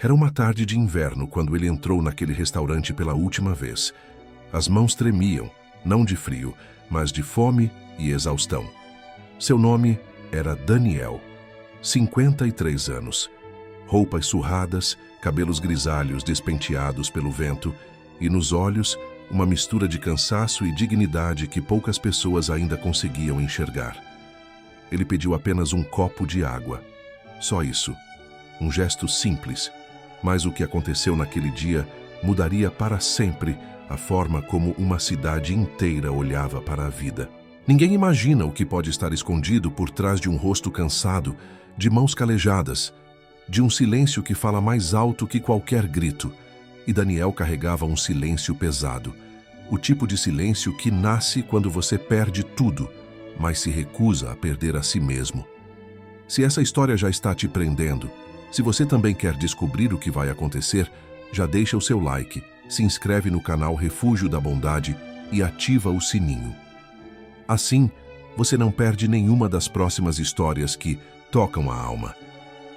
Era uma tarde de inverno quando ele entrou naquele restaurante pela última vez. As mãos tremiam, não de frio, mas de fome e exaustão. Seu nome era Daniel, 53 anos. Roupas surradas, cabelos grisalhos despenteados pelo vento e nos olhos uma mistura de cansaço e dignidade que poucas pessoas ainda conseguiam enxergar. Ele pediu apenas um copo de água. Só isso. Um gesto simples, mas o que aconteceu naquele dia mudaria para sempre a forma como uma cidade inteira olhava para a vida. Ninguém imagina o que pode estar escondido por trás de um rosto cansado, de mãos calejadas, de um silêncio que fala mais alto que qualquer grito. E Daniel carregava um silêncio pesado, o tipo de silêncio que nasce quando você perde tudo, mas se recusa a perder a si mesmo. Se essa história já está te prendendo, se você também quer descobrir o que vai acontecer, já deixa o seu like, se inscreve no canal Refúgio da Bondade e ativa o sininho. Assim, você não perde nenhuma das próximas histórias que tocam a alma.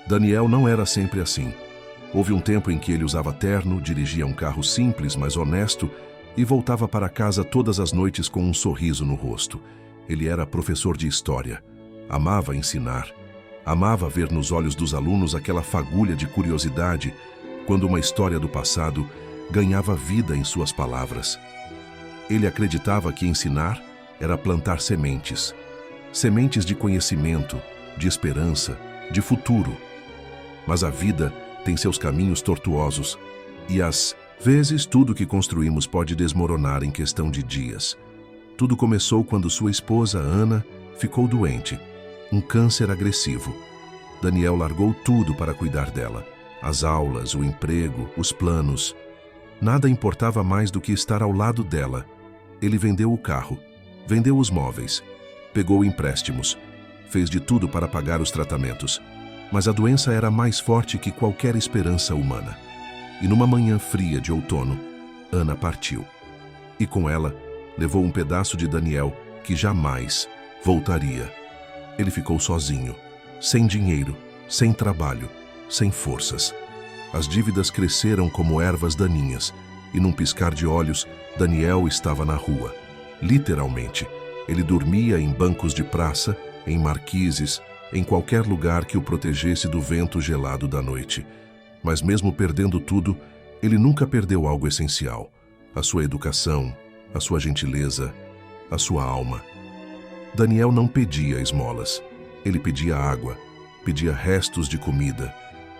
Daniel não era sempre assim. Houve um tempo em que ele usava terno, dirigia um carro simples, mas honesto, e voltava para casa todas as noites com um sorriso no rosto. Ele era professor de história. Amava ensinar. Amava ver nos olhos dos alunos aquela fagulha de curiosidade quando uma história do passado ganhava vida em suas palavras. Ele acreditava que ensinar era plantar sementes. Sementes de conhecimento, de esperança, de futuro. Mas a vida tem seus caminhos tortuosos e às vezes tudo que construímos pode desmoronar em questão de dias. Tudo começou quando sua esposa, Ana, ficou doente. Um câncer agressivo. Daniel largou tudo para cuidar dela. As aulas, o emprego, os planos. Nada importava mais do que estar ao lado dela. Ele vendeu o carro, vendeu os móveis, pegou empréstimos, fez de tudo para pagar os tratamentos. Mas a doença era mais forte que qualquer esperança humana. E numa manhã fria de outono, Ana partiu. E com ela, levou um pedaço de Daniel que jamais voltaria. Ele ficou sozinho, sem dinheiro, sem trabalho, sem forças. As dívidas cresceram como ervas daninhas, e num piscar de olhos, Daniel estava na rua. Literalmente, ele dormia em bancos de praça, em marquises, em qualquer lugar que o protegesse do vento gelado da noite. Mas mesmo perdendo tudo, ele nunca perdeu algo essencial: a sua educação, a sua gentileza, a sua alma. Daniel não pedia esmolas. Ele pedia água, pedia restos de comida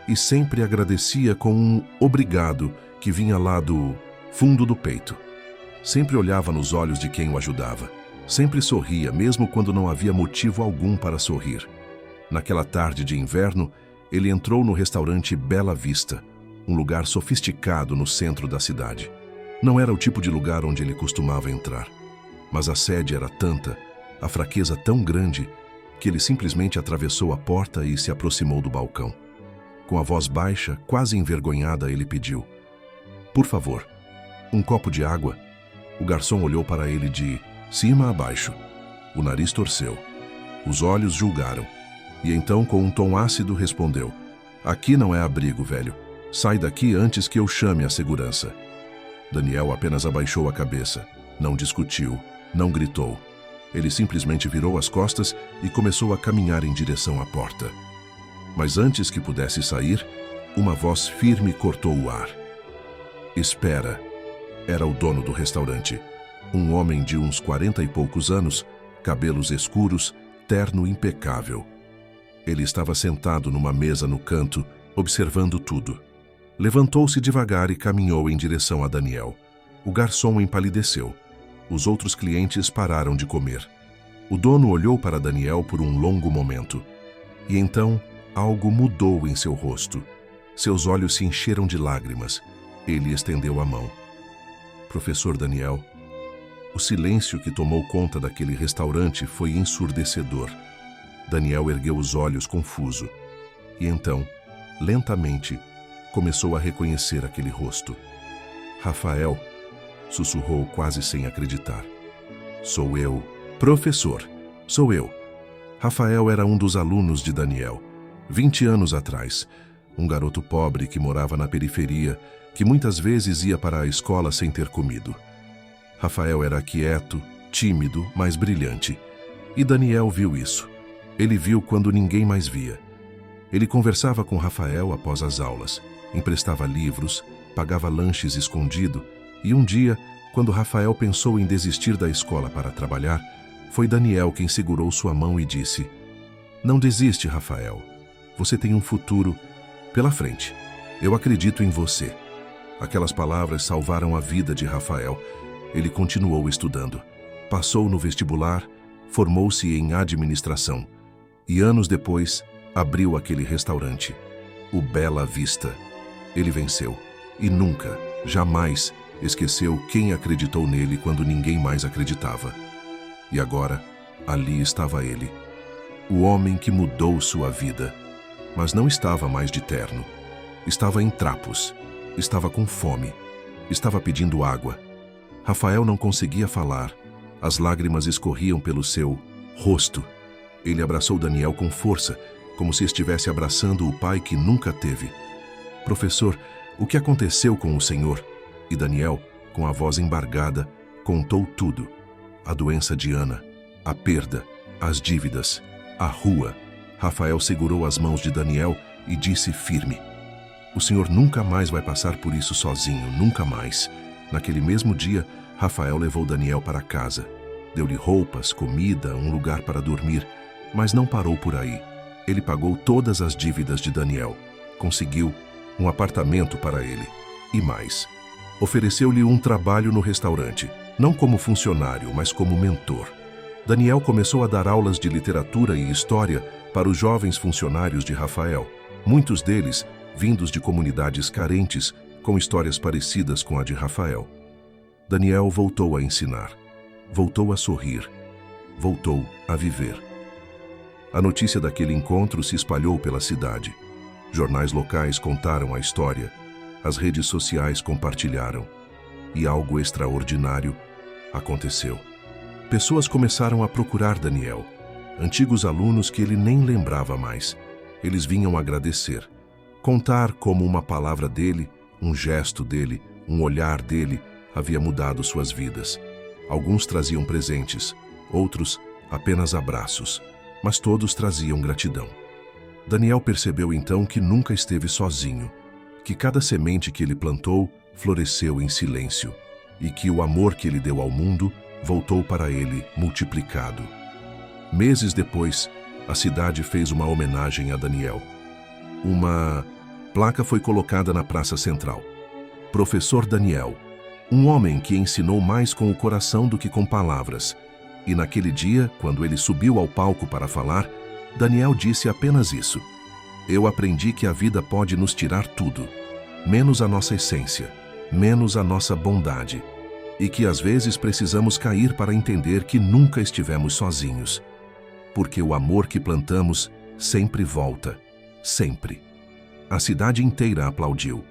e sempre agradecia com um obrigado que vinha lá do fundo do peito. Sempre olhava nos olhos de quem o ajudava. Sempre sorria, mesmo quando não havia motivo algum para sorrir. Naquela tarde de inverno, ele entrou no restaurante Bela Vista, um lugar sofisticado no centro da cidade. Não era o tipo de lugar onde ele costumava entrar, mas a sede era tanta, a fraqueza tão grande, que ele simplesmente atravessou a porta e se aproximou do balcão. Com a voz baixa, quase envergonhada, ele pediu: "Por favor, um copo de água?" O garçom olhou para ele de cima a baixo. O nariz torceu. Os olhos julgaram. E então, com um tom ácido, respondeu: "Aqui não é abrigo, velho. Sai daqui antes que eu chame a segurança." Daniel apenas abaixou a cabeça. Não discutiu, não gritou. Ele simplesmente virou as costas e começou a caminhar em direção à porta. Mas antes que pudesse sair, uma voz firme cortou o ar. "Espera." Era o dono do restaurante. Um homem de uns 40 e poucos anos, cabelos escuros, terno impecável. Ele estava sentado numa mesa no canto, observando tudo. Levantou-se devagar e caminhou em direção a Daniel. O garçom empalideceu. Os outros clientes pararam de comer. O dono olhou para Daniel por um longo momento. E então, algo mudou em seu rosto. Seus olhos se encheram de lágrimas. Ele estendeu a mão. "Professor Daniel." O silêncio que tomou conta daquele restaurante foi ensurdecedor. Daniel ergueu os olhos confuso. E então, lentamente, começou a reconhecer aquele rosto. "Rafael", sussurrou quase sem acreditar. "Sou eu, professor, sou eu." Rafael era um dos alunos de Daniel. 20 anos atrás, um garoto pobre que morava na periferia, que muitas vezes ia para a escola sem ter comido. Rafael era quieto, tímido, mas brilhante. E Daniel viu isso. Ele viu quando ninguém mais via. Ele conversava com Rafael após as aulas, emprestava livros, pagava lanches escondido, e um dia, quando Rafael pensou em desistir da escola para trabalhar, foi Daniel quem segurou sua mão e disse: "Não desiste, Rafael. Você tem um futuro pela frente. Eu acredito em você." Aquelas palavras salvaram a vida de Rafael. Ele continuou estudando. Passou no vestibular, formou-se em administração. E anos depois, abriu aquele restaurante, o Bela Vista. Ele venceu. E nunca, jamais, esqueceu quem acreditou nele quando ninguém mais acreditava. E agora, ali estava ele. O homem que mudou sua vida. Mas não estava mais de terno. Estava em trapos. Estava com fome. Estava pedindo água. Rafael não conseguia falar. As lágrimas escorriam pelo seu rosto. Ele abraçou Daniel com força, como se estivesse abraçando o pai que nunca teve. "Professor, o que aconteceu com o senhor?" E Daniel, com a voz embargada, contou tudo. A doença de Ana, a perda, as dívidas, a rua. Rafael segurou as mãos de Daniel e disse firme: "O senhor nunca mais vai passar por isso sozinho, nunca mais." Naquele mesmo dia, Rafael levou Daniel para casa. Deu-lhe roupas, comida, um lugar para dormir, mas não parou por aí. Ele pagou todas as dívidas de Daniel. Conseguiu um apartamento para ele. E mais. Ofereceu-lhe um trabalho no restaurante, não como funcionário, mas como mentor. Daniel começou a dar aulas de literatura e história para os jovens funcionários de Rafael, muitos deles vindos de comunidades carentes, com histórias parecidas com a de Rafael. Daniel voltou a ensinar, voltou a sorrir, voltou a viver. A notícia daquele encontro se espalhou pela cidade. Jornais locais contaram a história, as redes sociais compartilharam. E algo extraordinário aconteceu. Pessoas começaram a procurar Daniel, antigos alunos que ele nem lembrava mais. Eles vinham agradecer, contar como uma palavra dele, um gesto dele, um olhar dele havia mudado suas vidas. Alguns traziam presentes, outros apenas abraços, mas todos traziam gratidão. Daniel percebeu então que nunca esteve sozinho, que cada semente que ele plantou floresceu em silêncio e que o amor que ele deu ao mundo voltou para ele multiplicado. Meses depois, a cidade fez uma homenagem a Daniel. Uma placa foi colocada na praça central. Professor Daniel, um homem que ensinou mais com o coração do que com palavras. E naquele dia, quando ele subiu ao palco para falar, Daniel disse apenas isso: "Eu aprendi que a vida pode nos tirar tudo, menos a nossa essência, menos a nossa bondade, e que às vezes precisamos cair para entender que nunca estivemos sozinhos, porque o amor que plantamos sempre volta, sempre." A cidade inteira aplaudiu.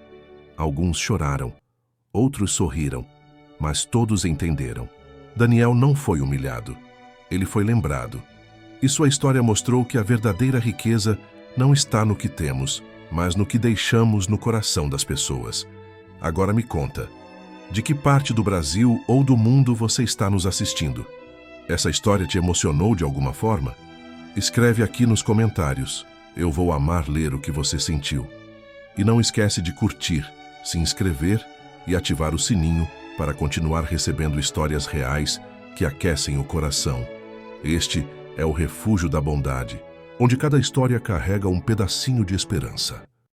Alguns choraram, outros sorriram, mas todos entenderam. Daniel não foi humilhado, ele foi lembrado. E sua história mostrou que a verdadeira riqueza não está no que temos, mas no que deixamos no coração das pessoas. Agora me conta, de que parte do Brasil ou do mundo você está nos assistindo? Essa história te emocionou de alguma forma? Escreve aqui nos comentários. Eu vou amar ler o que você sentiu. E não esquece de curtir, se inscrever e ativar o sininho para continuar recebendo histórias reais que aquecem o coração. Este é o Refúgio da Bondade, onde cada história carrega um pedacinho de esperança.